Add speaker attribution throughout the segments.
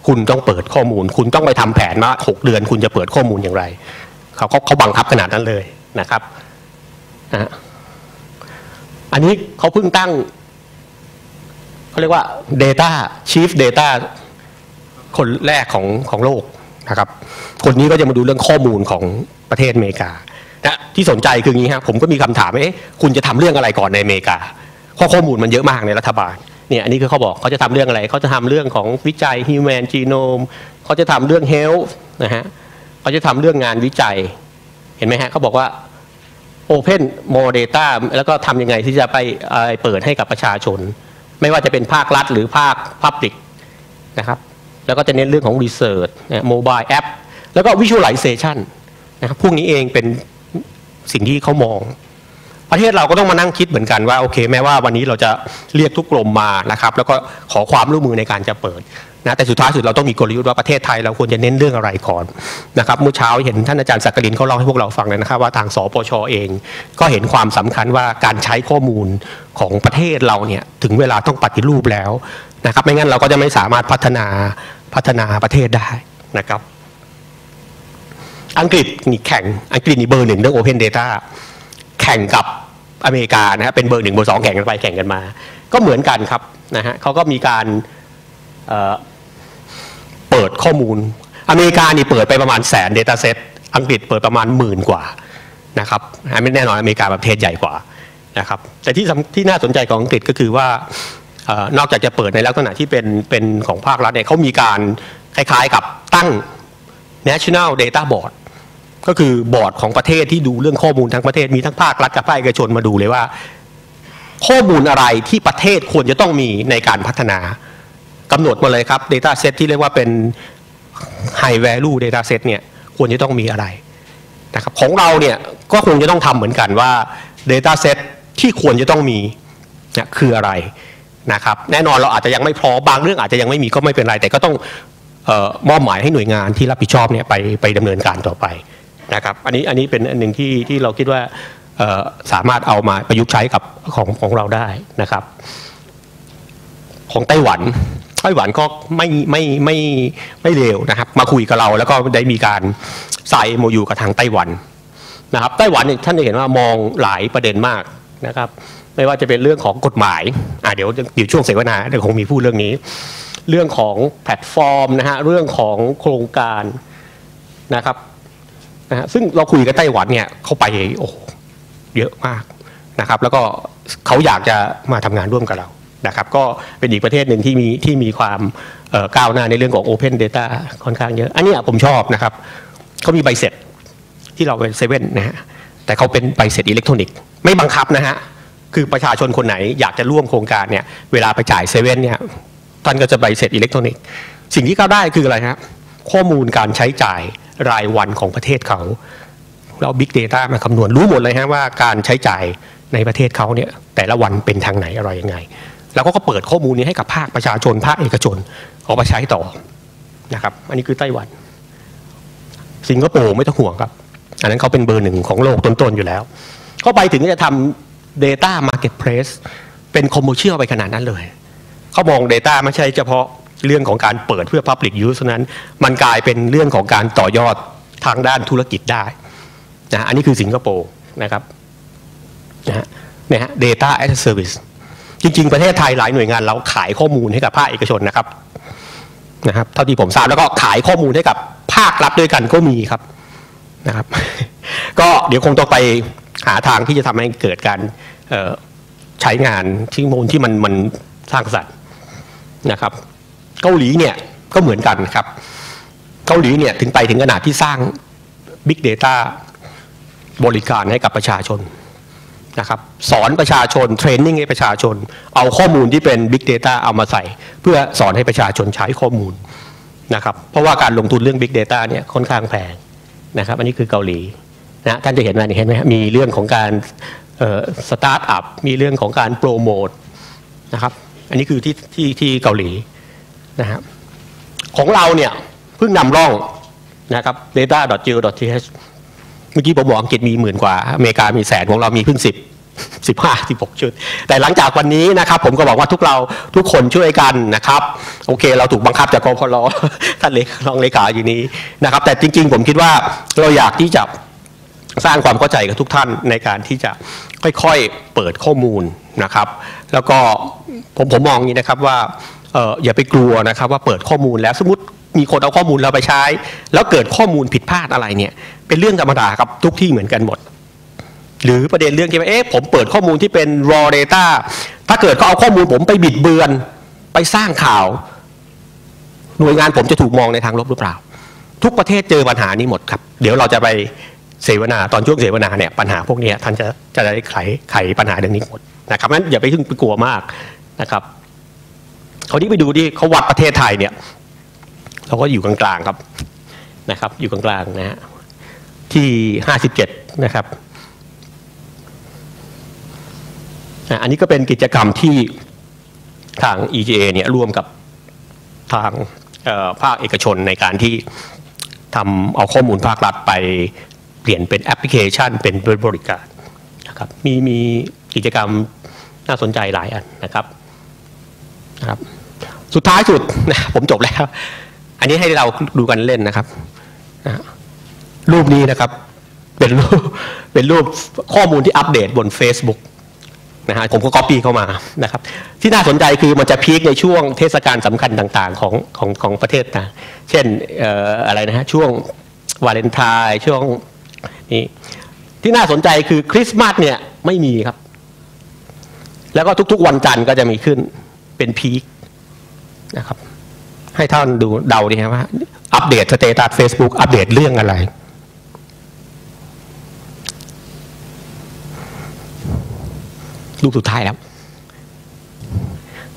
Speaker 1: คุณต้องเปิดข้อมูลคุณต้องไปทำแผนมา6 เดือนคุณจะเปิดข้อมูลอย่างไรเขาบังคับขนาดนั้นเลยนะครับอันนี้เขาเพิ่งตั้งเขาเรียกว่า Data Chief Data คนแรกของโลกนะครับคนนี้ก็จะมาดูเรื่องข้อมูลของประเทศอเมริกานะที่สนใจคืออย่างนี้ครับผมก็มีคำถามว่าคุณจะทำเรื่องอะไรก่อนในอเมริกาข้อมูลมันเยอะมากในรัฐบาลเนี่ยอันนี้คือเขาบอกเขาจะทำเรื่องอะไรเขาจะทำเรื่องของวิจัย Human Genome เขาจะทำเรื่อง Health นะฮะเขาจะทำเรื่องงานวิจัยเห็นไหมฮะเขาบอกว่า Open More Data แล้วก็ทำยังไงที่จะไปเปิดให้กับประชาชนไม่ว่าจะเป็นภาครัฐหรือภาค Public นะครับแล้วก็จะเน้นเรื่องของ Research Mobile App แล้วก็ Visualization นะครับพวกนี้เองเป็นสิ่งที่เขามองประเทศเราก็ต้องมานั่งคิดเหมือนกันว่าโอเคแม้ว่าวันนี้เราจะเรียกทุกกรมมานะครับแล้วก็ขอความร่วมมือในการจะเปิดนะแต่สุดท้ายสุดเราต้องมีกลยุทธ์ว่าประเทศไทยเราควรจะเน้นเรื่องอะไรก่อนนะครับเมื่อเช้าเห็นท่านอาจารย์ศักดิ์รินเขาเล่าให้พวกเราฟังเลยนะครับว่าทางสปช.เองก็เห็นความสำคัญว่าการใช้ข้อมูลของประเทศเราเนี่ยถึงเวลาต้องปฏิรูปแล้วนะครับไม่งั้นเราก็จะไม่สามารถพัฒนาประเทศได้นะครับอังกฤษนี่แข่งอังกฤษนี่เบอร์ 1เรื่อง Open Data แข่งกับอเมริกานะฮะเป็นเบอร์ 1เบอร์ 2แข่งกันไปแข่งกันมาก็เหมือนกันครับนะฮะเขาก็มีการเปิดข้อมูลอเมริกานี่เปิดไปประมาณ100,000 Data Set อังกฤษเปิดประมาณ10,000 กว่านะครับไม่แน่นอนอเมริกาประเทศใหญ่กว่านะครับแต่ที่น่าสนใจของอังกฤษก็คือว่านอกจากจะเปิดในลักษณะที่เป็นของภาครัฐเนี่ยเขามีการคล้ายๆกับตั้ง National Data Board ก็คือบอร์ดของประเทศที่ดูเรื่องข้อมูลทั้งประเทศมีทั้งภาครัฐกับภาคเอกชนมาดูเลยว่าข้อมูลอะไรที่ประเทศควรจะต้องมีในการพัฒนากำหนดมาเลยครับ Data Set ที่เรียกว่าเป็น High Value Data Set เนี่ยควรจะต้องมีอะไรนะครับของเราเนี่ยก็คงจะต้องทำเหมือนกันว่า Data Set ที่ควรจะต้องมีเนี่ยคืออะไรนะครับแน่นอนเราอาจจะยังไม่พร้อมบางเรื่องอาจจะยังไม่มีก็ไม่เป็นไรแต่ก็ต้องมอบหมายให้หน่วยงานที่รับผิดชอบเนี่ยไปดำเนินการต่อไปนะครับอันนี้เป็นอันหนึ่งที่เราคิดว่าสามารถเอามาประยุกต์ใช้กับของเราได้นะครับของไต้หวันก็ไม่เลวนะครับมาคุยกับเราแล้วก็ได้มีการใส่ MOU กับทางไต้หวันนะครับไต้หวันเนี่ยท่านจะเห็นว่ามองหลายประเด็นมากนะครับไม่ว่าจะเป็นเรื่องของกฎหมายเดี๋ยวช่วงเสวนาเดี๋ยวคงมีพูดเรื่องนี้เรื่องของแพลตฟอร์มนะฮะเรื่องของโครงการนะครับซึ่งเราคุยกับไต้หวันเนี่ยเขาไปโอ้เยอะมากนะครับแล้วก็เขาอยากจะมาทำงานร่วมกับเรานะครับก็เป็นอีกประเทศหนึ่งที่มีความก้าวหน้าในเรื่องของ Open Data ค่อนข้างเยอะอันนี้ผมชอบนะครับเขามีใบเสร็จที่เราเป็นเซเว่นนะฮะแต่เขาเป็นใบเสร็จอิเล็กทรอนิกส์ไม่บังคับนะฮะคือประชาชนคนไหนอยากจะร่วมโครงการเนี่ยเวลาไปจ่ายเซเว่นเนี่ยท่านก็จะใบเสร็จอิเล็กทรอนิกส์สิ่งที่เขาได้คืออะไรครับข้อมูลการใช้จ่ายรายวันของประเทศเขาเรา Big Data มาคำนวณรู้หมดเลยฮะว่าการใช้จ่ายในประเทศเขาเนี่ยแต่ละวันเป็นทางไหนอะไรยังไงแล้วก็เปิดข้อมูลนี้ให้กับภาคประชาชนภาคเอกชนเอาไปใช้ต่อนะครับอันนี้คือไต้หวันสิงคโปร์ไม่ต้องห่วงครับอันนั้นเขาเป็นเบอร์ 1ของโลกต้นๆอยู่แล้วเขาไปถึงจะทำ Data Marketplace เป็น Commercial ไปขนาดนั้นเลยเขามอง Data ไม่ใช่เฉพาะเรื่องของการเปิดเพื่อ Public Use นั้นมันกลายเป็นเรื่องของการต่อยอดทางด้านธุรกิจได้นะอันนี้คือสิงคโปร์นะครับนะฮะ Data as a Service จริงๆประเทศไทยหลายหน่วยงานเราขายข้อมูลให้กับภาคเอกชนนะครับเท่าที่ผมทราบแล้วก็ขายข้อมูลให้กับภาครัฐด้วยกันก็มีครับนะครับก็เดี๋ยวคงต้องไปหาทางที่จะทำให้เกิดการใช้งานที่มันสร้างสรรค์นะครับเกาหลีเนี่ยก็เหมือนกันครับเกาหลีเนี่ยถึงขนาดที่สร้าง Big Data บริการให้กับประชาชนนะครับสอนประชาชนเทรนนิ่งให้ประชาชนเอาข้อมูลที่เป็น Big Data เอามาใส่เพื่อสอนให้ประชาชนใช้ข้อมูลนะครับเพราะว่าการลงทุนเรื่อง Big Data เนี่ยค่อนข้างแพงนะครับอันนี้คือเกาหลีนะท่านจะเห็นไหมมีเรื่องของการสตาร์ทอัพมีเรื่องของการโปรโมทนะครับอันนี้คือที่เกาหลีนะครับของเราเนี่ยเพิ่งนำร่องนะครับ data.go.th เมื่อกี้ผมบอกอังกฤษมี10,000 กว่าอเมริกามี100,000ของเรามีเพิ่ง10 15-16 ชุดแต่หลังจากวันนี้นะครับผมก็บอกว่าทุกคนช่วยกันนะครับโอเคเราถูกบังคับจากกพลท่านรองเลขาอยู่นี้นะครับแต่จริงๆผมคิดว่าเราอยากที่จะสร้างความเข้าใจกับทุกท่านในการที่จะค่อยๆเปิดข้อมูลนะครับแล้วก็ผมมองอย่างนี้นะครับว่าอย่าไปกลัวนะครับว่าเปิดข้อมูลแล้วสมมติมีคนเอาข้อมูลเราไปใช้แล้วเกิดข้อมูลผิดพลาดอะไรเนี่ยเป็นเรื่องธรรมดาครับทุกที่เหมือนกันหมดหรือประเด็นเรื่องที่ว่าผมเปิดข้อมูลที่เป็น raw data ถ้าเกิดเขาเอาข้อมูลผมไปบิดเบือนไปสร้างข่าวหน่วยงานผมจะถูกมองในทางลบหรือเปล่าทุกประเทศเจอปัญหานี้หมดครับเดี๋ยวเราจะไปเสวนาตอนช่วงเสวนาเนี่ยปัญหาพวกนี้ท่านจะได้ไขปัญหาเรื่องนี้หมดนะครับงั้นอย่าไปพึ่งไปกลัวมากนะครับคราวนี้ไปดูที่เขาวัดประเทศไทยเนี่ยเราก็อยู่กลางๆครับนะครับอยู่กลางๆนะฮะที่57นะครับอันนี้ก็เป็นกิจกรรมที่ทาง EGA เนี่ยร่วมกับทางภาคเอกชนในการที่ทำเอาข้อมูลภาครัฐไปเปลี่ยนเป็นแอปพลิเคชันเป็นบริการนะครับมีกิจกรรมน่าสนใจหลายอันนะครับสุดท้ายสุดนะผมจบแล้วอันนี้ให้เราดูกันเล่นนะครับรูปนี้นะครับเป็นรูปข้อมูลที่อัปเดตบน Facebook นะฮะผมก็ copy เข้ามานะครับที่น่าสนใจคือมันจะพีคในช่วงเทศกาลสำคัญต่างๆของประเทศนะเช่นอะไรนะฮะช่วงวาเลนไทน์ช่วงนี้ที่น่าสนใจคือคริสต์มาสเนี่ยไม่มีครับแล้วก็ทุกๆวันจันทร์ก็จะมีขึ้นเป็นพีคนะครับให้ท่านดูเดาดีครับว่าอัปเดตสเตตัส Facebook อัปเดตเรื่องอะไรรูปสุดท้ายแล้ว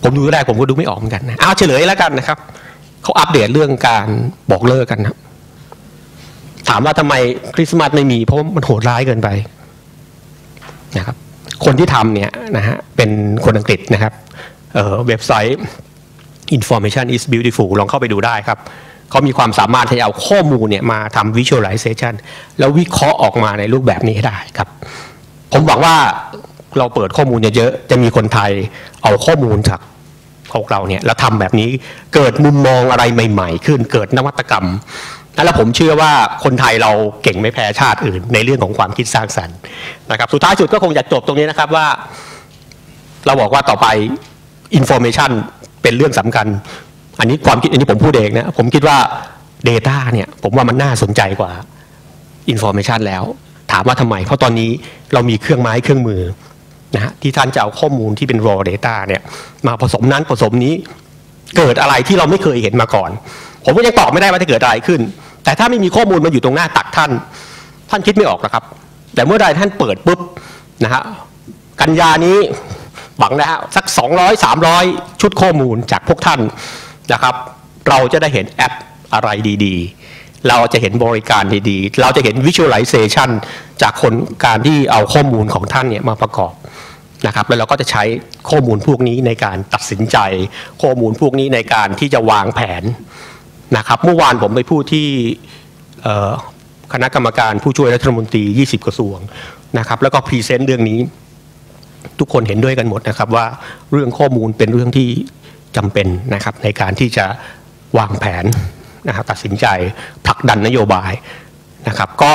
Speaker 1: ผมดูได้ผมก็ดูไม่ออกเหมือนกันนะเอาเฉลยแล้วกันนะครับเขาอัปเดตเรื่องการบอกเลิกกันนะถามว่าทำไมคริสต์มาสไม่มีเพราะมันโหดร้ายเกินไปนะครับคนที่ทำเนี่ยนะฮะเป็นคนอังกฤษนะครับเว็บไซต์ Information is beautiful ลองเข้าไปดูได้ครับเขามีความสามารถที่จะเอาข้อมูลเนี่ยมาทำ visualization แล้ววิเคราะห์ออกมาในรูปแบบนี้ให้ได้ครับผมหวังว่าเราเปิดข้อมูลเยอะๆจะมีคนไทยเอาข้อมูลจากพวกเราเนี่ยแล้วทำแบบนี้เกิดมุมมองอะไรใหม่ๆขึ้นเกิดนวัตกรรมแล้วผมเชื่อว่าคนไทยเราเก่งไม่แพ้ชาติอื่นในเรื่องของความคิดสร้างสรรค์นะครับสุดท้ายสุดก็คงจะจบตรงนี้นะครับว่าเราบอกว่าต่อไป information เป็นเรื่องสำคัญอันนี้ความคิดอันนี้ผมพูดเองนะผมคิดว่า data เนี่ยผมว่ามันน่าสนใจกว่า information แล้วถามว่าทำไมเพราะตอนนี้เรามีเครื่องไม้เครื่องมือนะฮะที่ท่านจะเอาข้อมูลที่เป็น raw data เนี่ยมาผสมนั้นผสมนี้เกิดอะไรที่เราไม่เคยเห็นมาก่อนผมก็ยังตอบไม่ได้ว่าจะเกิดอะไรขึ้นแต่ถ้าไม่มีข้อมูลมาอยู่ตรงหน้าตักท่านคิดไม่ออกนะครับแต่เมื่อใดท่านเปิดปุ๊บนะฮะกันยานี้หวังนะฮะสัก200-300ชุดข้อมูลจากพวกท่านนะครับเราจะได้เห็นแอปอะไรดีๆเราจะเห็นบริการดีๆเราจะเห็น visualization จากคนการที่เอาข้อมูลของท่านเนี่ยมาประกอบนะครับแล้วเราก็จะใช้ข้อมูลพวกนี้ในการตัดสินใจข้อมูลพวกนี้ในการที่จะวางแผนนะครับเมื่อวานผมไปพูดที่คณะกรรมการผู้ช่วยรัฐมนตรี20กระทรวงนะครับแล้วก็พรีเซนต์เรื่องนี้ทุกคนเห็นด้วยกันหมดนะครับว่าเรื่องข้อมูลเป็นเรื่องที่จำเป็นนะครับในการที่จะวางแผนนะครับตัดสินใจผลักดันนโยบายนะครับก็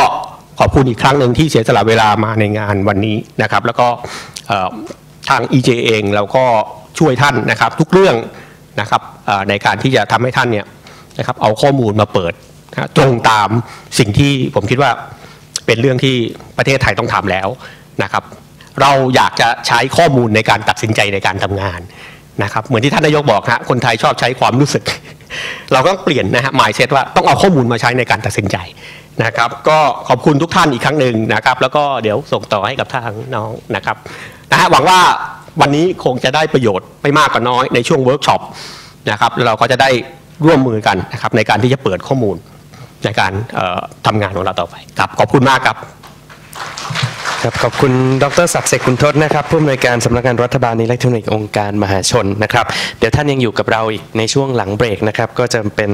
Speaker 1: ขอบคุณอีกครั้งหนึ่งที่เสียสละเวลามาในงานวันนี้นะครับแล้วก็ทาง EJ เองเราก็ช่วยท่านนะครับทุกเรื่องนะครับในการที่จะทำให้ท่านเนี่ยนะครับเอาข้อมูลมาเปิดตรงตามสิ่งที่ผมคิดว่าเป็นเรื่องที่ประเทศไทยต้องทำแล้วนะครับเราอยากจะใช้ข้อมูลในการตัดสินใจในการทำงานนะครับเหมือนที่ท่านนายกบอกฮะคนไทยชอบใช้ความรู้สึกเราก็เปลี่ยนนะฮะ mindset ว่าต้องเอาข้อมูลมาใช้ในการตัดสินใจนะครับก็ขอบคุณทุกท่านอีกครั้งหนึ่งนะครับแล้วก็เดี๋ยวส่งต่อให้กับทางน้องนะครับนะฮะหวังว่าวันนี้คงจะได้ประโยชน์ไม่มากก็น้อยในช่วงเวิร์กช็อปนะครับแล้วเราก็จะได้ร่วมมือกันนะครับในการที่จะเปิดข้อมูลในการทำงานของเราต่อไปครับขอบคุณมากครับ
Speaker 2: ครับขอบคุณดร.ศักดิ์เสกขุนทศนะครับผู้อำนวยการสำนักงานรัฐบาลอิเล็กทรอนิกส์องค์การมหาชนนะครับเดี๋ยวท่านยังอยู่กับเราอีกในช่วงหลังเบรกนะครับก็จะเป็น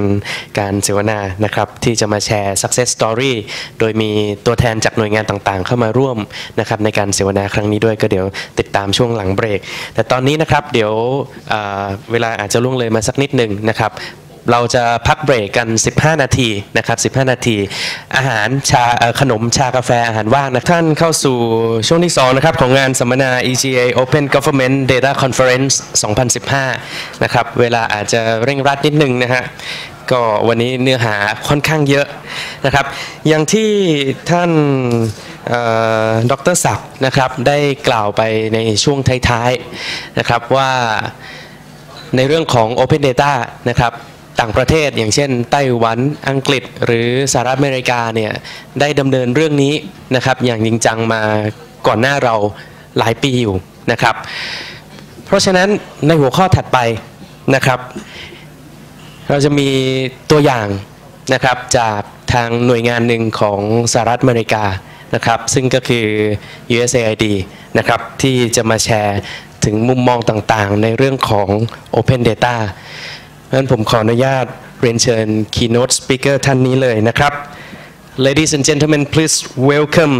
Speaker 2: การเสวนานะครับที่จะมาแชร์ success story โดยมีตัวแทนจากหน่วยงานต่างๆเข้ามาร่วมนะครับในการเสวนาครั้งนี้ด้วยก็เดี๋ยวติดตามช่วงหลังเบรกแต่ตอนนี้นะครับเดี๋ยวเวลาอาจจะล่วงเลยมาสักนิดหนึ่งนะครับเราจะพักเบรกกัน15นาทีนะครับ15นาทีอาหารชาขนมชากาแฟอาหารว่างนะท่านเข้าสู่ช่วงที่2นะครับของงานสัมมนา EGA Open Government Data Conference 2015นะครับเวลาอาจจะเร่งรัดนิดนึงนะฮะก็วันนี้เนื้อหาค่อนข้างเยอะนะครับอย่างที่ท่านดร.ศักดิ์นะครับได้กล่าวไปในช่วงท้ายๆนะครับว่าในเรื่องของ Open Data นะครับต่างประเทศอย่างเช่นไต้หวันอังกฤษหรือสหรัฐอเมริกาเนี่ยได้ดำเนินเรื่องนี้นะครับอย่างจริงจังมาก่อนหน้าเราหลายปีอยู่นะครับเพราะฉะนั้นในหัวข้อถัดไปนะครับเราจะมีตัวอย่างนะครับจากทางหน่วยงานหนึ่งของสหรัฐอเมริกานะครับซึ่งก็คือ USAID นะครับที่จะมาแชร์ถึงมุมมองต่างๆในเรื่องของ Open Dataงั้นผมขออนุญาตเรียนเชิญ keynote speaker ท่านนี้เลยนะครับ Ladies and gentlemen, please welcome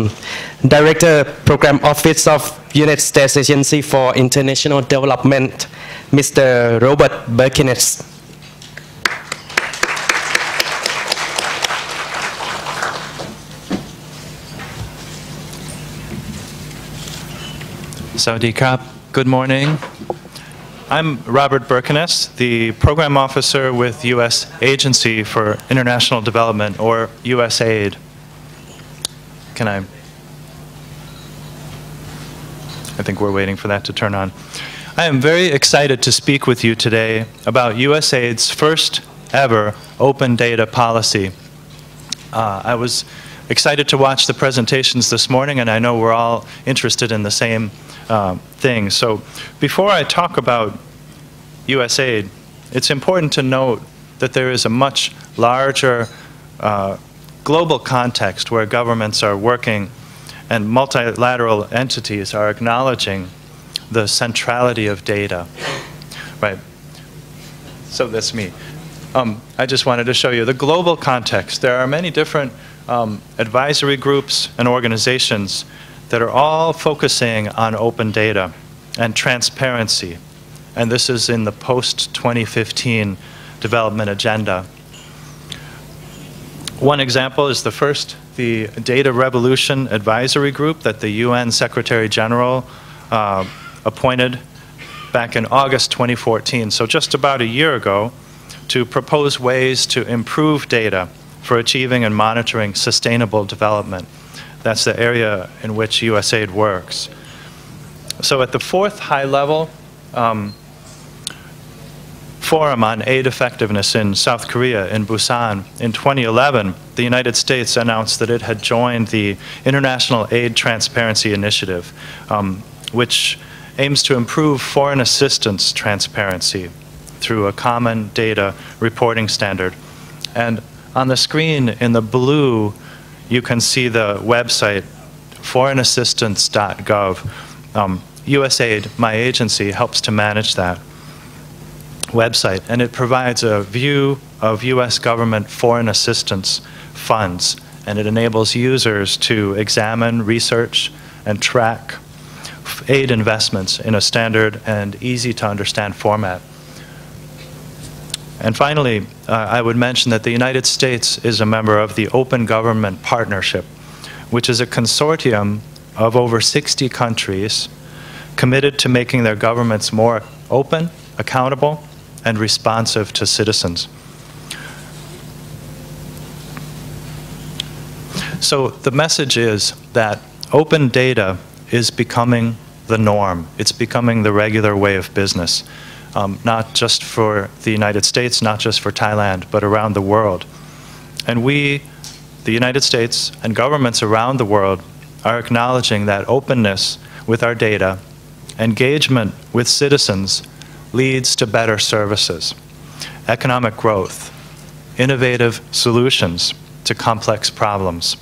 Speaker 2: Director Program Office of United States Agency for International Development, Mr. Robert Birkenes.
Speaker 3: Sawadee krap. Good morning. I'm Robert Birkenes, the Program Officer with U.S. Agency for International Development, or USAID. I think we're waiting for that to turn on. I am very excited to speak with you today about USAID's first ever open data policy. I was excited to watch the presentations this morning, and I know we're all interested in the same thing. So before I talk about USAID, it's important to note that there is a much larger global context where governments are working and multilateral entities are acknowledging the centrality of data, right? So that's me. I just wanted to show you the global context. There are many different advisory groups and organizations that are all focusing on open data and transparency. And this is in the post-2015 development agenda. One example is the Data Revolution Advisory Group that the UN Secretary General appointed back in August 2014, so just about a year ago, to propose ways to improve data for achieving and monitoring sustainable development. That's the area in which USAID works. So at the fourth high-level Forum on Aid Effectiveness in South Korea, in Busan, in 2011, the United States announced that it had joined the International Aid Transparency Initiative, which aims to improve foreign assistance transparency through a common data reporting standard. And on the screen in the blue, you can see the website foreignassistance.gov. USAID, my agency, helps to manage that website, and it provides a view of U.S. government foreign assistance funds, and it enables users to examine, research, and track aid investments in a standard and easy-to-understand format. And finally, I would mention that the United States is a member of the Open Government Partnership, which is a consortium of over 60 countries committed to making their governments more open, accountable, and responsive to citizens. So the message is that open data is becoming the norm. It's becoming the regular way of business, not just for the United States, not just for Thailand, but around the world. And we, the United States, and governments around the world are acknowledging that openness with our data, engagement with citizens, leads to better services, economic growth, innovative solutions to complex problems.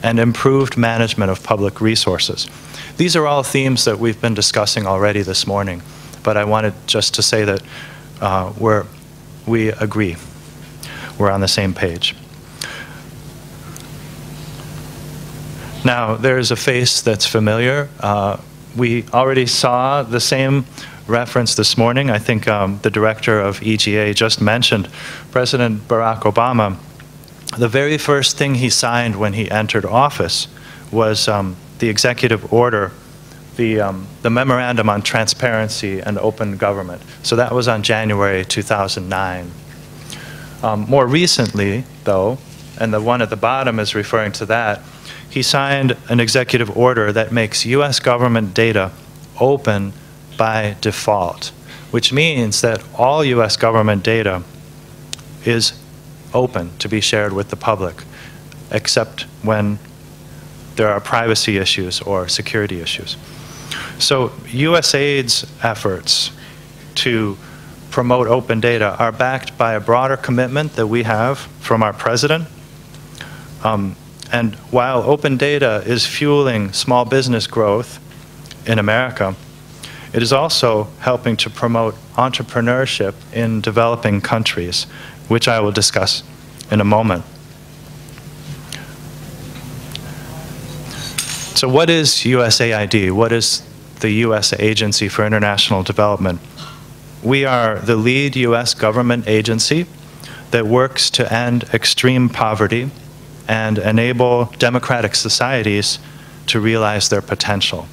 Speaker 3: and improved management of public resources. These are all themes that we've been discussing already this morning, but I wanted just to say that we agree. We're on the same page. Now, there's a face that's familiar. We already saw the same reference this morning. I think the director of EGA just mentioned President Barack Obama. The very first thing he signed when he entered office was the executive order, the Memorandum on Transparency and Open Government. So that was on January 2009. More recently, though, and the one at the bottom is referring to that, he signed an executive order that makes U.S. government data open by default, which means that all U.S. government data is open to be shared with the public, except when there are privacy issues or security issues. So USAID's efforts to promote open data are backed by a broader commitment that we have from our president. And while open data is fueling small business growth in America, it is also helping to promote entrepreneurship in developing countries, which I will discuss in a moment. So what is USAID? What is the U.S. Agency for International Development? We are the lead U.S. government agency that works to end extreme poverty and enable democratic societies to realize their potential.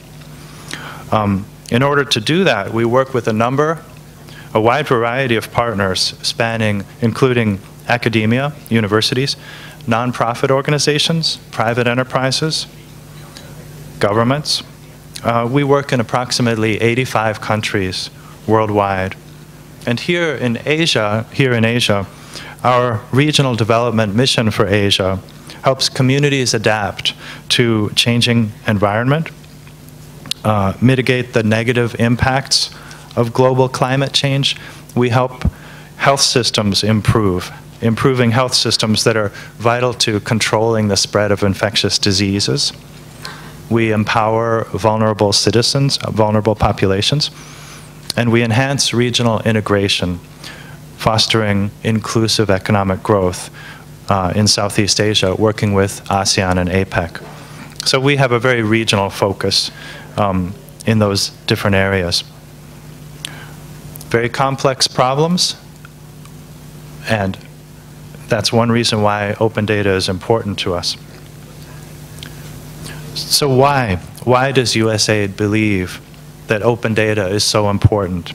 Speaker 3: In order to do that, we work with a wide variety of partners including academia, universities, nonprofit organizations, private enterprises, governments. We work in approximately 85 countries worldwide. And here in Asia, our regional development mission for Asia helps communities adapt to changing environment, mitigate the negative impacts of global climate change. We help health systems improving health systems that are vital to controlling the spread of infectious diseases. We empower vulnerable citizens, vulnerable populations, and we enhance regional integration, fostering inclusive economic growth in Southeast Asia, working with ASEAN and APEC. So we have a very regional focus in those different areas. Very complex problems, and that's one reason why open data is important to us. So why? Why does USAID believe that open data is so important?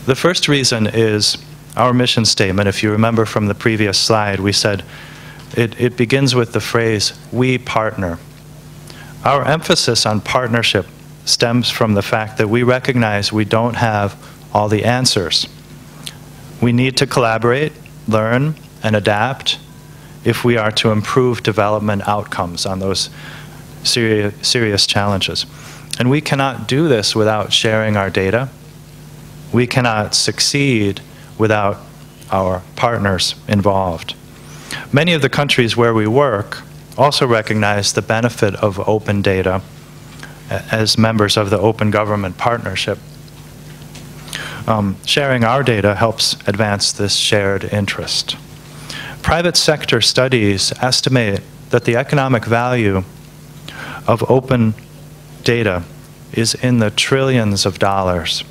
Speaker 3: The first reason is our mission statement. If you remember from the previous slide, we said it begins with the phrase, "We partner." Our emphasis on partnership stems from the fact that we recognize we don't have all the answers. We need to collaborate, learn, and adapt if we are to improve development outcomes on those serious challenges. And we cannot do this without sharing our data. We cannot succeed without our partners involved. Many of the countries where we work also recognize the benefit of open data as members of the Open Government Partnership. Sharing our data helps advance this shared interest. Private sector studies estimate that the economic value of open data is in the trillions of dollars.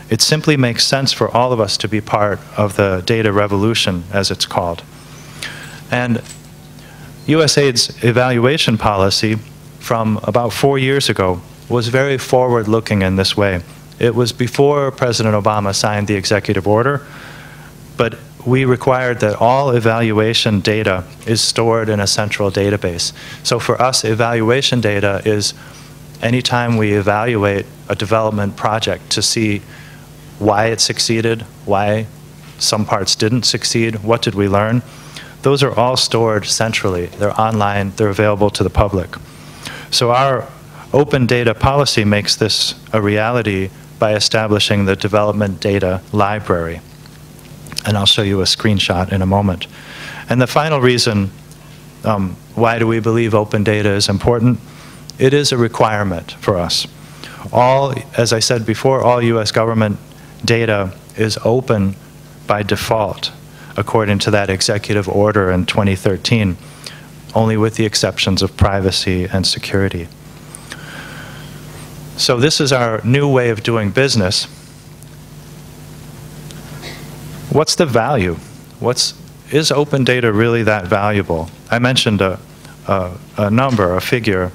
Speaker 3: It simply makes sense for all of us to be part of the data revolution, as it's called. And USAID's evaluation policy from about 4 years ago was very forward-looking in this way. It was before President Obama signed the executive order, but we required that all evaluation data is stored in a central database. So for us, evaluation data is anytime we evaluate a development project to see why it succeeded, why some parts didn't succeed, what did we learn, those are all stored centrally. They're online, they're available to the public. So our open data policy makes this a reality by establishing the Development Data Library. And I'll show you a screenshot in a moment. And the final reason Why do we believe open data is important? It is a requirement for us. As I said before, all U.S. government data is open by default, according to that executive order in 2013, only with the exceptions of privacy and security. So this is our new way of doing business. What's the value? Is open data really that valuable? I mentioned a number, a figure,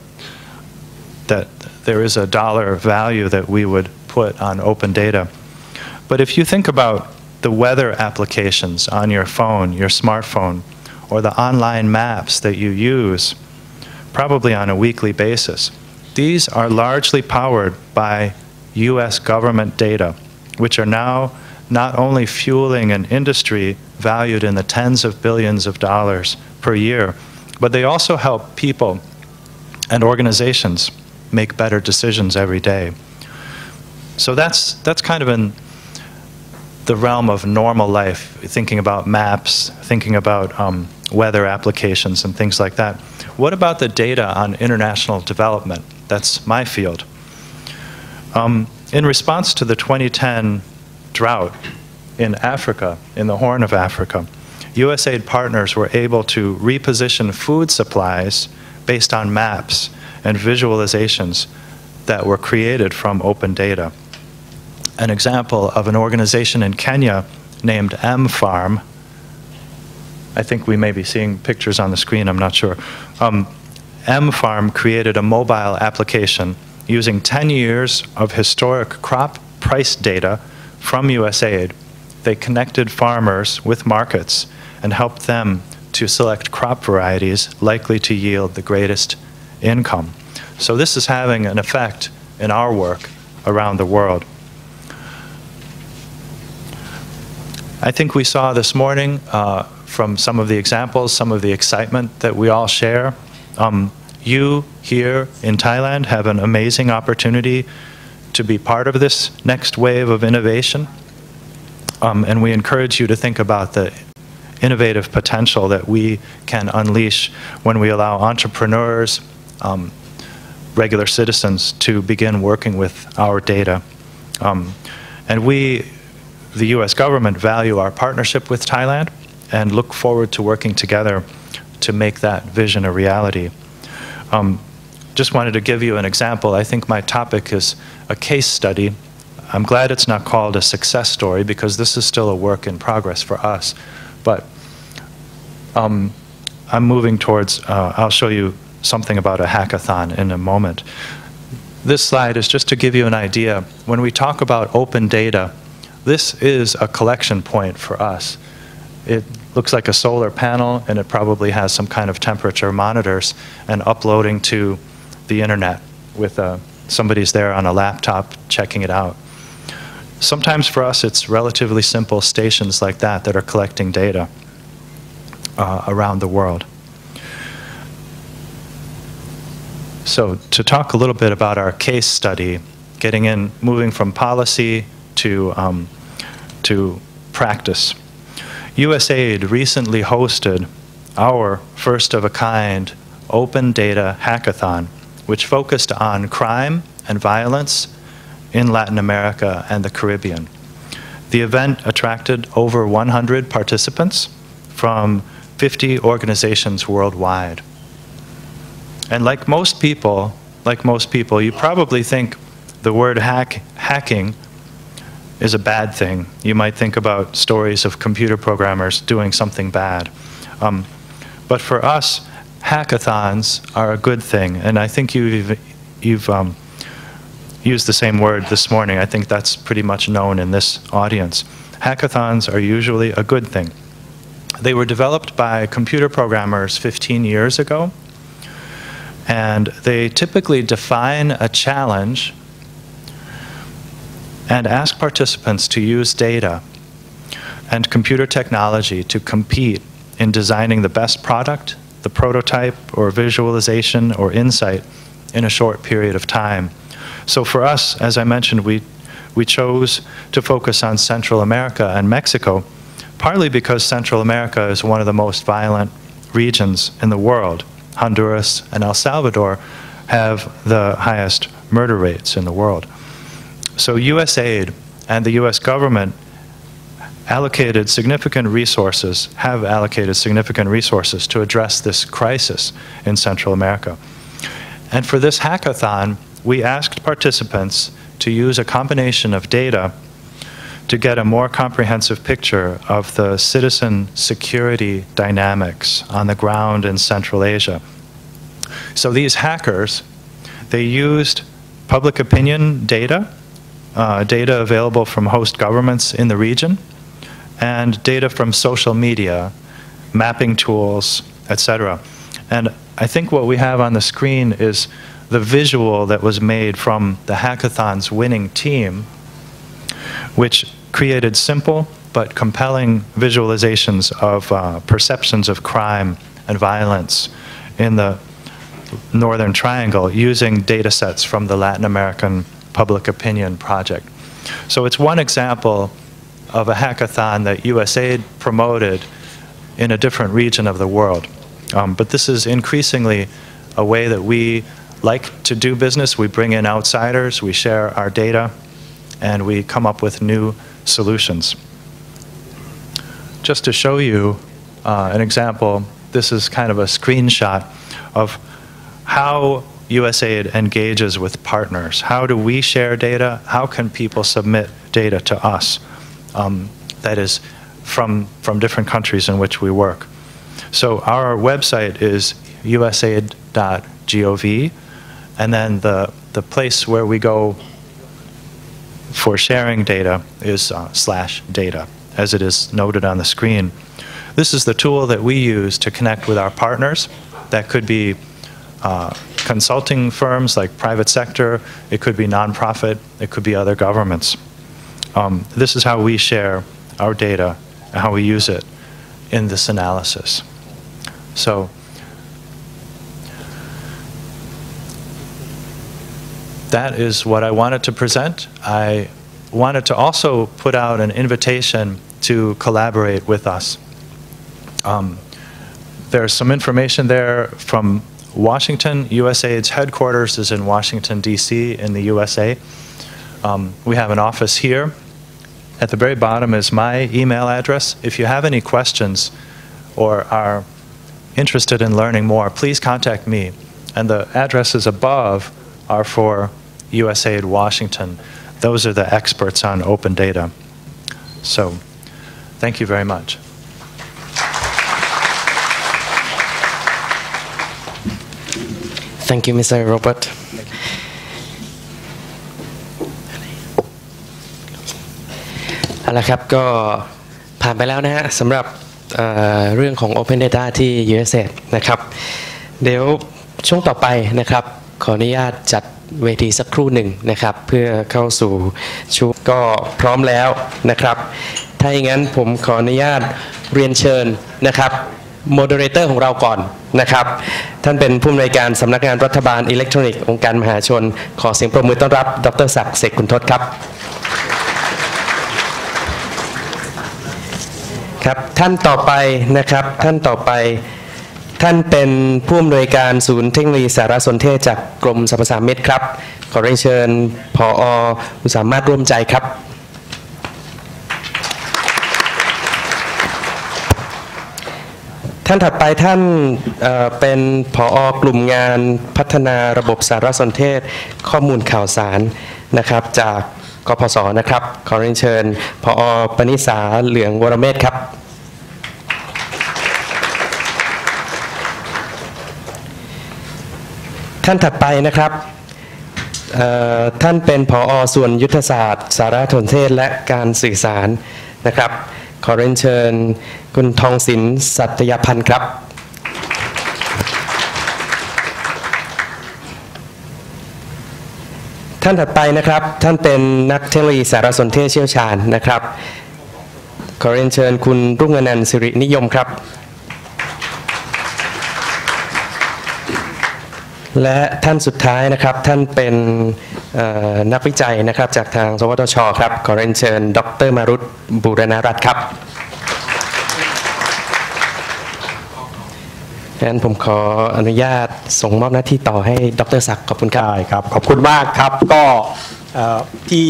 Speaker 3: that there is a dollar value that we would put on open data. But if you think about the weather applications on your phone, your smartphone, or the online maps that you use, probably on a weekly basis, these are largely powered by US government data, which are now not only fueling an industry valued in the tens of billions of dollars per year, but they also help people and organizations make better decisions every day. So that's kind of in the realm of normal life, thinking about maps, thinking about weather applications and things like that. What about the data on international development? That's my field. In response to the 2010 drought in Africa, in the Horn of Africa, USAID partners were able to reposition food supplies based on maps and visualizations that were created from open data. An example of an organization in Kenya named M-Farm, I think we may be seeing pictures on the screen, I'm not sure. M-Farm created a mobile application using 10 years of historic crop price data from USAID. They connected farmers with markets and helped them to select crop varieties likely to yield the greatest income. So this is having an effect in our work around the world. I think we saw this morning from some of the examples, some of the excitement that we all share. You here in Thailand have an amazing opportunity to be part of this next wave of innovation. And we encourage you to think about the innovative potential that we can unleash when we allow entrepreneurs, regular citizens, to begin working with our data. And we, the US government, value our partnership with Thailand and look forward to working together to make that vision a reality. Just wanted to give you an example. I think my topic is a case study. I'm glad it's not called a success story because this is still a work in progress for us. But I'm moving towards, I'll show you something about a hackathon in a moment. This slide is just to give you an idea. When we talk about open data, this is a collection point for us. It looks like a solar panel, and it probably has some kind of temperature monitors and uploading to the internet with somebody's there on a laptop checking it out. Sometimes for us it's relatively simple stations like that that are collecting data around the world. So to talk a little bit about our case study, moving from policy to practice. USAID recently hosted our first-of-a-kind open data hackathon, which focused on crime and violence in Latin America and the Caribbean. The event attracted over 100 participants from 50 organizations worldwide. And like most people, you probably think the word hacking is a bad thing. You might think about stories of computer programmers doing something bad. But for us, hackathons are a good thing, and I think you've used the same word this morning. I think that's pretty much known in this audience. Hackathons are usually a good thing. They were developed by computer programmers 15 years ago, and they typically define a challenge and ask participants to use data and computer technology to compete in designing the best product, the prototype, or visualization, or insight in a short period of time. So for us, as I mentioned, we chose to focus on Central America and Mexico, partly because Central America is one of the most violent regions in the world. Honduras and El Salvador have the highest murder rates in the world. So USAID and the US government have allocated significant resources to address this crisis in Central America. And for this hackathon, we asked participants to use a combination of data to get a more comprehensive picture of the citizen security dynamics on the ground in Central Asia. So these hackers, they used public opinion data, data available from host governments in the region, and data from social media, mapping tools, etc. And I think what we have on the screen is the visual that was made from the hackathon's winning team, which created simple but compelling visualizations of perceptions of crime and violence in the Northern Triangle using data sets from the Latin American Public Opinion Project. So it's one example of a hackathon that USAID promoted in a different region of the world. But this is increasingly a way that we like to do business. We bring in outsiders, we share our data, and we come up with new solutions. Just to show you an example, this is kind of a screenshot of how USAID engages with partners. How do we share data? How can people submit data to us? That is from different countries in which we work. So our website is usaid.gov, and then the place where we go for sharing data is /data, as it is noted on the screen. This is the tool that we use to connect with our partners. That could be consulting firms like private sector, it could be nonprofit, it could be other governments. This is how we share our data and how we use it in this analysis. So that is what I wanted to present. I wanted to also put out an invitation to collaborate with us. There's some information there from Washington. USAID's headquarters is in Washington, D.C. in the USA. We have an office here. At the very bottom is my email address. If you have any questions or are interested in learning more, please contact me. And the addresses above are for USAID Washington. Those are the experts on open data. So, thank you very much.
Speaker 2: Thank you, Mr. Robert. เอาละครับก็ผ่านไปแล้วนะฮะสำหรับเรื่องของ Open Data ที่ USAID นะครับเดี๋ยวช่วงต่อไปนะครับขออนุญาตจัดเวทีสักครู่หนึ่งนะครับเพื่อเข้าสู่ช่วงก็พร้อมแล้วนะครับถ้าอย่างนั้นผมขออนุญาตเรียนเชิญนะครับโมเดเลเตอร์ของเราก่อนนะครับท่านเป็นผู้อำนวยการสำนักงานรัฐบาลอิเล็กทรอนิกส์องค์การมหาชนขอเสียงปรบมือต้อนรับดร.ศักดิ์ เสกขุนทศครับครับท่านต่อไปนะครับท่านต่อไปท่านเป็นผู้อำนวยการศูนย์เทคโนโลยีสารสนเทศจากกรมสรรพสามิตครับขอเรียนเชิญผอ.อุตสามารถร่วมใจครับท่านถัดไปท่านเป็นผอกลุ่มงานพัฒนาระบบสารสนเทศข้อมูลข่าวสารนะครับจากกพศนะครับขอเรียนเชิญผอ.ปณิสาเหลืองวรเมธครับท่านถัดไปนะครับท่านเป็นผอ.ส่วนยุทธศาสตร์สารสนเทศและการสื่อสารนะครับขอเรียนเชิญคุณทองศิลป์สัตยพันธ์ครับท่านถัดไปนะครับท่านเป็นนักเทคโนโลยีสารสนเทศเชี่ยวชาญนะครับขอเรียนเชิญคุณรุ่งอนันต์สิรินิยมครับและท่านสุดท้ายนะครับท่านเป็นนักวิจัยนะครับจากทางสวทช.ครับขอเรียนเชิญดร.มารุตบูรณรัตน์ครับ งั้นผมขออนุญาตส่งมอบหน้าที่ต่อให้ดร.ศักดิ์ขอบคุณครับ
Speaker 1: ได้ครับขอบคุณมากครับก็ที่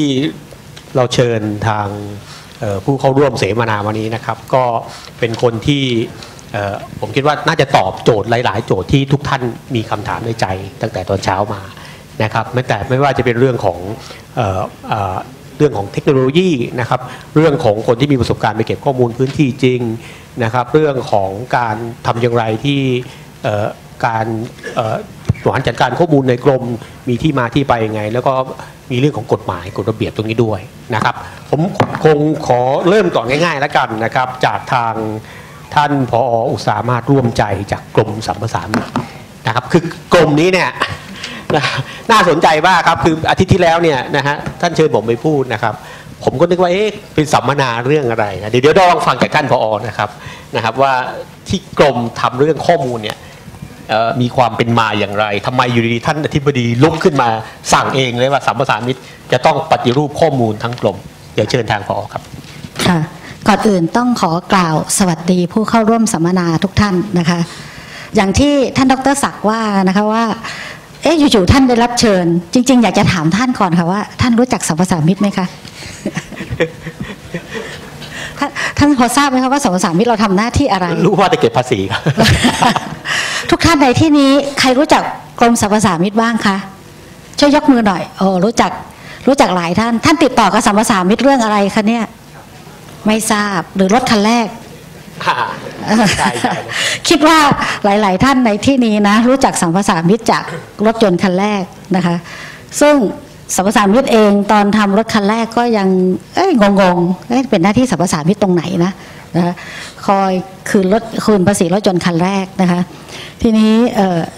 Speaker 1: เราเชิญทางผู้เข้าร่วมเสวนาวันนี้นะครับก็เป็นคนที่ผมคิดว่าน่าจะตอบโจทย์หลายๆโจทย์ที่ทุกท่านมีคำถามในใจตั้งแต่ตอนเช้ามานะครับไม่ว่าจะเป็นเรื่องของเทคโนโลยีนะครับเรื่องของคนที่มีประสบการณ์ไปเก็บข้อมูลพื้นที่จริงนะครับเรื่องของการทำอย่างไรที่การบริหารจัดการข้อมูลในกรมมีที่มาที่ไปยังไงแล้วก็มีเรื่องของกฎหมายกฎระเบียบตรงนี้ด้วยนะครับผมคงขอเริ่มก่อนง่ายๆแล้วกันนะครับจากทางท่านผอ.อุตสาหมาศร่วมใจจากกรมสรรพสามิตนะครับคือกรมนี้เนี่ยน่าสนใจมากครับคืออาทิตย์ที่แล้วเนี่ยนะฮะท่านเชิญผมไปพูดนะครับผมก็นึกว่าเป็นสัมมนาเรื่องอะไรนะเดี๋ยวลองฟังจากท่านผอ.นะครับว่าที่กรมทำเรื่องข้อมูลเนี่ยมีความเป็นมาอย่างไรทำไมอยู่ดีๆท่านอธิบดีลุกขึ้นมาสั่งเองเลยว่าสัมปทานมิตรจะต้องปฏิรูปข้อมูลทั้งกรมเดี๋ยวเชิญทางผอ.ครับ
Speaker 4: ค่ะก่อนอื่นต้องขอกล่าวสวัสดีผู้เข้าร่วมสัมมนาทุกท่านนะคะอย่างที่ท่านดร.ศักดิ์ว่านะคะว่าอยู่ๆท่านได้รับเชิญจริงๆอยากจะถามท่านก่อนค่ะว่าท่านรู้จักสัมปทานมิตรไหมคะ ท่านพอทราบไหมคะว่าสัมปทานมิตรเราทำหน้าที่อะไร
Speaker 1: รู้ว่าจะเก็บภาษีครับ
Speaker 4: ทุกท่านในที่นี้ใครรู้จักกรมสรรพสามิตบ้างคะช่วยยกมือหน่อยโอ้รู้จักหลายท่านติดต่อกับสัมปทานมิตรเรื่องอะไรคะเนี่ยไม่ทราบหรือรถคันแรกใช่คิดว่าหลายๆท่านในที่นี้นะรู้จักสัมปทานมิตรจากรถยนต์คันแรกนะคะซึ่งสัมปทานมิตรเองตอนทำรถคันแรกก็ยังงงเป็นหน้าที่สัมปทานมิตรตรงไหนนะคอยคืนภาษีรถยนต์คันแรกนะคะทีนี้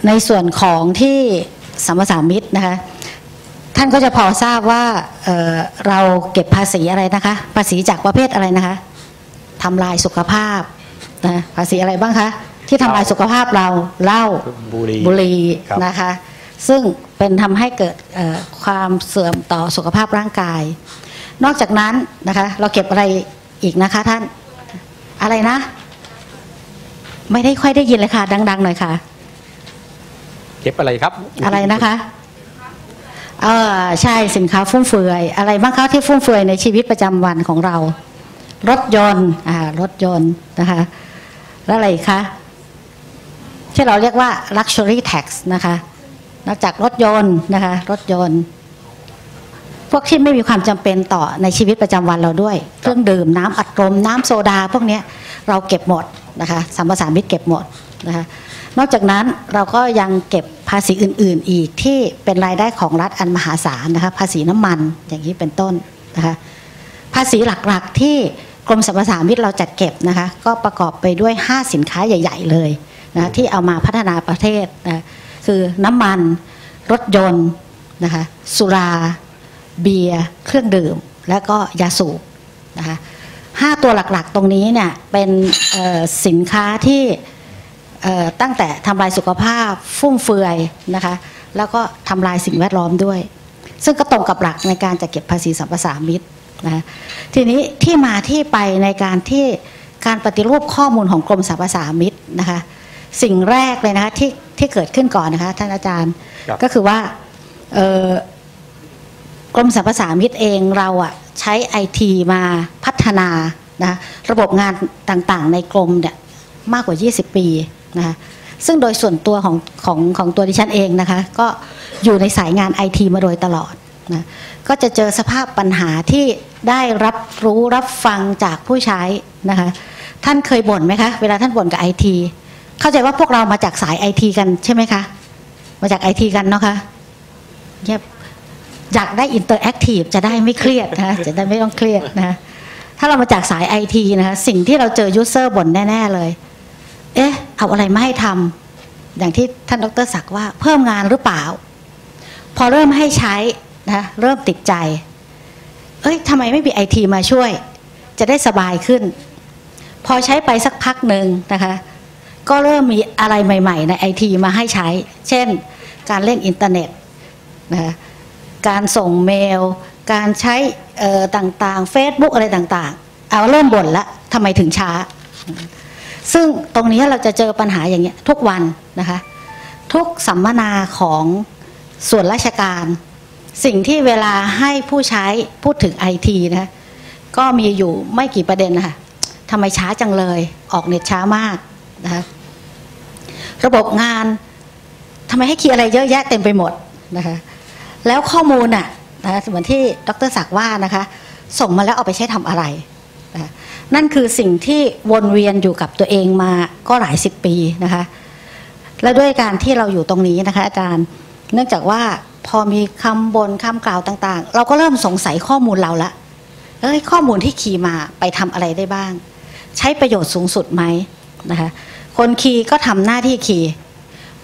Speaker 4: ในส่วนของที่สัมปทานมิตรนะคะท่านก็จะพอทราบว่าเราเก็บภาษีอะไรนะคะภาษีจากประเภทอะไรนะคะทำลายสุขภาพนะภาษีอะไรบ้างคะที่ทำลายสุขภาพเราเหล้าบุหรี่นะคะซึ่งเป็นทำให้เกิดความเสื่อมต่อสุขภาพร่างกายนอกจากนั้นนะคะเราเก็บอะไรอีกนะคะท่านอะไรนะไม่ได้ค่อยได้ยินเลยค่ะดังๆหน่อยค่ะ
Speaker 1: เก็บอะไรครับ
Speaker 4: อะไรนะคะใช่สินค้าฟุ่มเฟือยอะไรบ้างคะที่ฟุ่มเฟือยในชีวิตประจำวันของเรารถยนต์นะคะแล้วอะไรคะที่เราเรียกว่า luxury tax นะคะนอกจากรถยนต์นะคะรถยนต์พวกที่ไม่มีความจำเป็นต่อในชีวิตประจำวันเราด้วยเครื่องดื่มน้ำอัดลมน้ำโซดาพวกนี้เราเก็บหมดนะคะสัมปทานมิตรเก็บหมดนะคะนอกจากนั้นเราก็ยังเก็บภาษีอื่นๆอีกที่เป็นรายได้ของรัฐอันมหาศาลนะคะภาษีน้ำมันอย่างนี้เป็นต้นนะคะภาษีหลักๆที่กรมสรรพสามิตเราจัดเก็บนะคะก็ประกอบไปด้วย5สินค้าใหญ่ๆเลยนะที่เอามาพัฒนาประเทศนะคือน้ำมันรถยนต์นะคะสุราเบียร์เครื่องดื่มและก็ยาสูบนะคะ5ตัวหลักๆตรงนี้เนี่ยเป็นสินค้าที่ตั้งแต่ทำลายสุขภาพฟุ่มเฟือยนะคะแล้วก็ทำลายสิ่งแวดล้อมด้วยซึ่งก็ตรงกับหลักในการจัดเก็บภาษีสัมปทานมิตรนะทีนี้ที่มาที่ไปในการปฏิรูปข้อมูลของกรมสรรพสามิตนะคะสิ่งแรกเลยนะคะที่เกิดขึ้นก่อนนะคะท่านอาจารย์ก็คือว่ากรมสรรพสามิตเองเราใช้ IT มาพัฒนานะระบบงานต่างๆในกรมเนี่ยมากกว่า20ปีนะคะซึ่งโดยส่วนตัวของตัวดิฉันเองนะคะก็อยู่ในสายงาน IT มาโดยตลอดนะก็จะเจอสภาพปัญหาที่ได้รับรู้รับฟังจากผู้ใช้นะคะท่านเคยบ่นไหมคะเวลาท่านบ่นกับ IT เข้าใจว่าพวกเรามาจากสาย IT กันใช่ไหมคะมาจาก IT กันเนาะคะอยากได้อินเตอร์แอคทีฟจะได้ไม่เครียดนะจะได้ไม่ต้องเครียดนะถ้าเรามาจากสาย IT นะคะสิ่งที่เราเจอยูเซอร์บ่นแน่ๆเลยเอาอะไรมาให้ทำอย่างที่ท่านดร.ศักดิ์ว่าเพิ่มงานหรือเปล่าพอเริ่มให้ใช้นะเริ่มติดใจทำไมไม่มี IT มาช่วยจะได้สบายขึ้นพอใช้ไปสักพักหนึ่งนะคะก็เริ่มมีอะไรใหม่ๆใน IT มาให้ใช้เช่นการเล่นอินเทอร์เน็ตนะคะการส่งเมลการใช้ต่างๆ Facebook อะไรต่างๆเอาเริ่มบ่นละทำไมถึงช้า ซึ่งตรงนี้เราจะเจอปัญหาอย่างเงี้ยทุกวันนะคะทุกสัมมนาของส่วนราชการสิ่งที่เวลาให้ผู้ใช้พูดถึง IT นะคะก็มีอยู่ไม่กี่ประเด็นนะคะทำไมช้าจังเลยออกเน็ตช้ามากนะคะระบบงานทำไมให้คีย์อะไรเยอะแยะเต็มไปหมดนะคะแล้วข้อมูลน่ะนะเหมือนที่ดร.ศักดิ์ว่านะคะส่งมาแล้วเอาไปใช้ทำอะไรนะนั่นคือสิ่งที่วนเวียนอยู่กับตัวเองมาก็หลายสิบปีนะคะและด้วยการที่เราอยู่ตรงนี้นะคะอาจารย์เนื่องจากว่าพอมีคำบ่นคำกล่าวต่างๆเราก็เริ่มสงสัยข้อมูลเราละข้อมูลที่คีย์มาไปทำอะไรได้บ้างใช้ประโยชน์สูงสุดไหมนะคะคนคีย์ก็ทำหน้าที่คีย์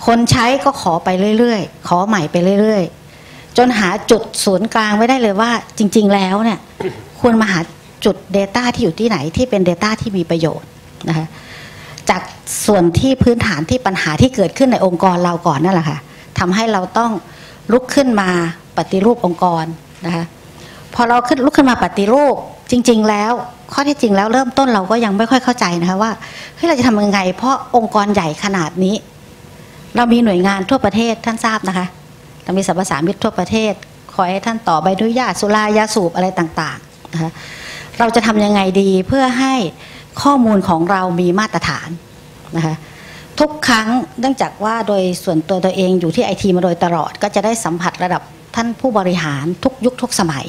Speaker 4: คนใช้ก็ขอไปเรื่อยๆขอใหม่ไปเรื่อยๆจนหาจุดศูนย์กลางไว้ได้เลยว่าจริงๆแล้วเนี่ยควรมาหาจุด Data ที่อยู่ที่ไหนที่เป็น Data ที่มีประโยชน์นะคะจากส่วนที่พื้นฐานที่ปัญหาที่เกิดขึ้นในองค์กรเราก่อนนั่นแหละค่ะทำให้เราต้องลุกขึ้นมาปฏิรูปองค์กรนะคะพอเราลุกขึ้นมาปฏิรูปจริงๆแล้วข้อที่จริงแล้วเริ่มต้นเราก็ยังไม่ค่อยเข้าใจนะคะว่าเราจะทำยังไงเพราะองค์กรใหญ่ขนาดนี้เรามีหน่วยงานทั่วประเทศท่านทราบนะคะเรามีสรรพสามิตทั่วประเทศคอยให้ท่านต่อใบอนุญาตสุรายาสูบอะไรต่างๆนะคะเราจะทำยังไงดีเพื่อให้ข้อมูลของเรามีมาตรฐานนะคะทุกครั้งเนื่องจากว่าโดยส่วนตัวเองอยู่ที่ไอทีมาโดยตลอดก็จะได้สัมผัสระดับท่านผู้บริหารทุกยุคทุกสมัย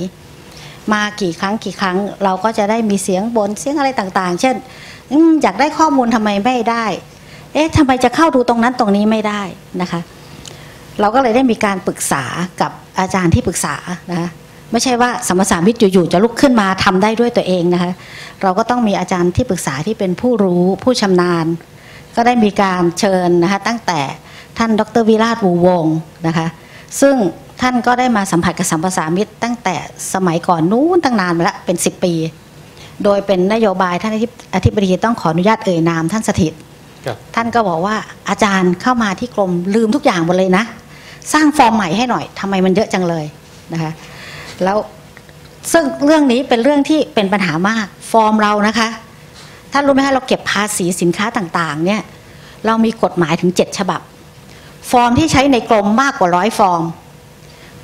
Speaker 4: มากี่ครั้งเราก็จะได้มีเสียงบ่นเสียงอะไรต่างๆเช่นอยากได้ข้อมูลทำไมไม่ได้ทำไมจะเข้าดูตรงนั้นตรงนี้ไม่ได้นะคะเราก็เลยได้มีการปรึกษากับอาจารย์ที่ปรึกษานะคะไม่ใช่ว่าสรรพสามิตอยู่ๆจะลุกขึ้นมาทำได้ด้วยตัวเองนะคะเราก็ต้องมีอาจารย์ที่ปรึกษาที่เป็นผู้รู้ผู้ชำนาญก็ได้มีการเชิญนะคะตั้งแต่ท่านดร.วิราชวูวงศ์นะคะซึ่งท่านก็ได้มาสัมผัสกับสรรพสามิตตั้งแต่สมัยก่อนนู้นตั้งนานมาแล้วเป็น10 ปีโดยเป็นนโยบายท่านอธิบดีต้องขออนุญาตเอ่ยนามท่านสถิตท่านก็บอกว่าอาจารย์เข้ามาที่กรมลืมทุกอย่างหมดเลยนะสร้างฟอร์มใหม่ให้หน่อยทำไมมันเยอะจังเลยนะคะแล้วซึ่งเรื่องนี้เป็นเรื่องที่เป็นปัญหามากฟอร์มเรานะคะท่านรู้ไหมคะเราเก็บภาษีสินค้าต่างๆเนี่ยเรามีกฎหมายถึง7 ฉบับฟอร์มที่ใช้ในกรมมากกว่า100 ฟอร์ม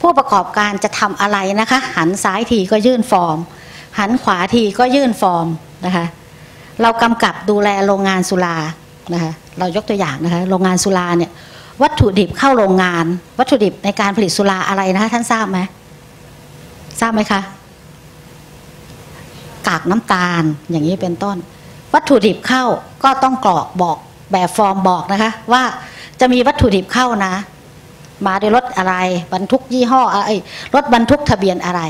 Speaker 4: ผู้ประกอบการจะทำอะไรนะคะหันซ้ายทีก็ยื่นฟอร์มหันขวาทีก็ยื่นฟอร์มนะคะเรากำกับดูแลโรงงานสุรานะคะเรายกตัวอย่างนะคะโรงงานสุราเนี่ยวัตถุดิบเข้าโรงงานวัตถุดิบในการผลิตสุราอะไรนะคะท่านทราบไหมคะกากน้ำตาลอย่างนี้เป็นต้นวัตถุดิบเข้าก็ต้องกรอกบอกแบบฟอร์มบอกนะคะว่าจะมีวัตถุดิบเข้านะมาด้วยรถอะไรบรรทุกยี่ห้ออะไรรถบรรทุกทะเบียนอะไร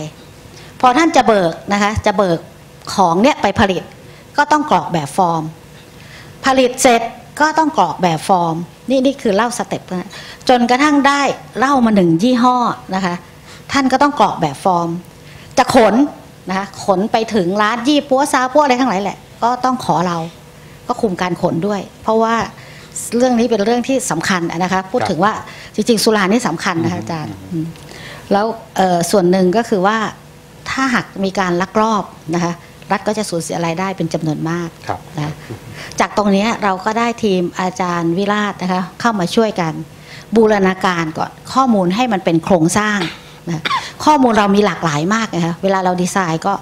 Speaker 4: พอท่านจะเบิกนะคะจะเบิกของเนี่ยไปผลิตก็ต้องกรอกแบบฟอร์มผลิตเสร็จก็ต้องกรอกแบบฟอร์มนี่คือเล่าสเต็ปนะจนกระทั่งได้เหล้ามา1 ยี่ห้อนะคะท่านก็ต้องกรอกแบบฟอร์มจะขนนะคะขนไปถึงร้านยี่ปัวซาปัวอะไรทั้งหลายแหละก็ต้องขอเราก็คุมการขนด้วยเพราะว่าเรื่องนี้เป็นเรื่องที่สำคัญนะคะพูดถึงว่าจริงๆสุรานี่สำคัญนะคะอาจารย์แล้วส่วนหนึ่งก็คือว่าถ้าหากมีการลักลอบนะคะรัฐก็จะสูญเสียรายได้เป็นจำนวนมากนะจากตรงนี้เราก็ได้ทีมอาจารย์วิราชนะคะเข้ามาช่วยกันบูรณาการก่อนข้อมูลให้มันเป็นโครงสร้างนะข้อมูลเรามีหลากหลายมากนะคะเวลาเราดีไซน์ก็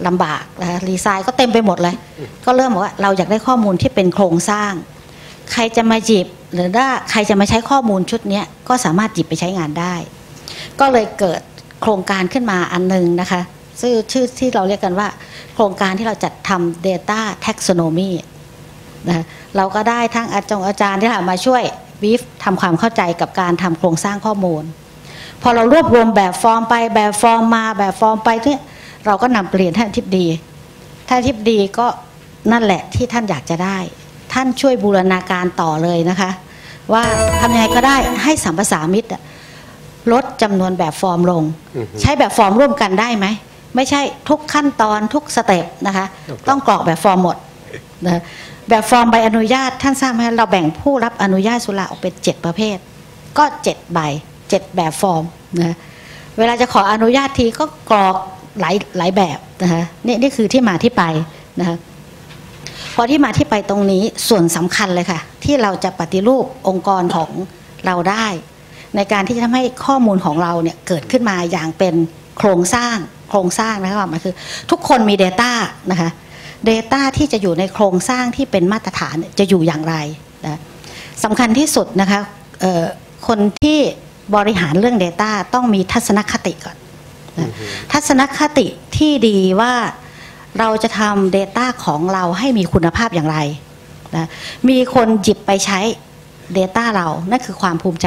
Speaker 4: ลำบากนะคะดีไซน์ก็เต็มไปหมดเลยก็เริ่มบอกว่าเราอยากได้ข้อมูลที่เป็นโครงสร้างใครจะมาหยิบหรือว่าใครจะมาใช้ข้อมูลชุดนี้ก็สามารถหยิบไปใช้งานได้ก็เลยเกิดโครงการขึ้นมาอันนึงนะคะชื่อที่เราเรียกกันว่าโครงการที่เราจัดทำ Data Taxonomy นะเราก็ได้ทั้งอาจารย์ที่มาช่วยบีฟทำความเข้าใจกับการทำโครงสร้างข้อมูลพอเรารวบรวมแบบฟอร์มไปแบบฟอร์มมาแบบฟอร์มไปเนี่ยเราก็นำเรียนท่านอธิบดีท่านอธิบดีก็นั่นแหละที่ท่านอยากจะได้ท่านช่วยบูรณาการต่อเลยนะคะว่าทำยังไงก็ได้ให้สรรพสามิตลดจำนวนแบบฟอร์มลงใช้แบบฟอร์มร่วมกันได้ไหมไม่ใช่ทุกขั้นตอนทุกสเต็ปนะคะต้องกรอกแบบฟอร์มหมดนะแบบฟอร์มใบอนุญาตท่านทราบไหมเราแบ่งผู้รับอนุญาตสุราออกเป็น7 ประเภทก็7 ใบ 7 แบบฟอร์มนะเวลาจะขออนุญาตทีก็กรอกหลายแบบนะคะนี่คือที่มาที่ไปนะคะ พอที่มาที่ไปตรงนี้ส่วนสำคัญเลยค่ะที่เราจะปฏิรูปองค์กรของเราได้ในการที่จะทำให้ข้อมูลของเราเนี่ยเกิดขึ้นมาอย่างเป็นโครงสร้างนะคะมันคือทุกคนมี Data นะคะ Data ที่จะอยู่ในโครงสร้างที่เป็นมาตรฐานจะอยู่อย่างไรนะสำคัญที่สุดนะคะคนที่บริหารเรื่อง Data ต้องมีทัศนคติก่อนนะทัศนคติที่ดีว่าเราจะทำ Data ของเราให้มีคุณภาพอย่างไรนะมีคนหยิบไปใช้ Data เรานั่นคือความภูมิใจ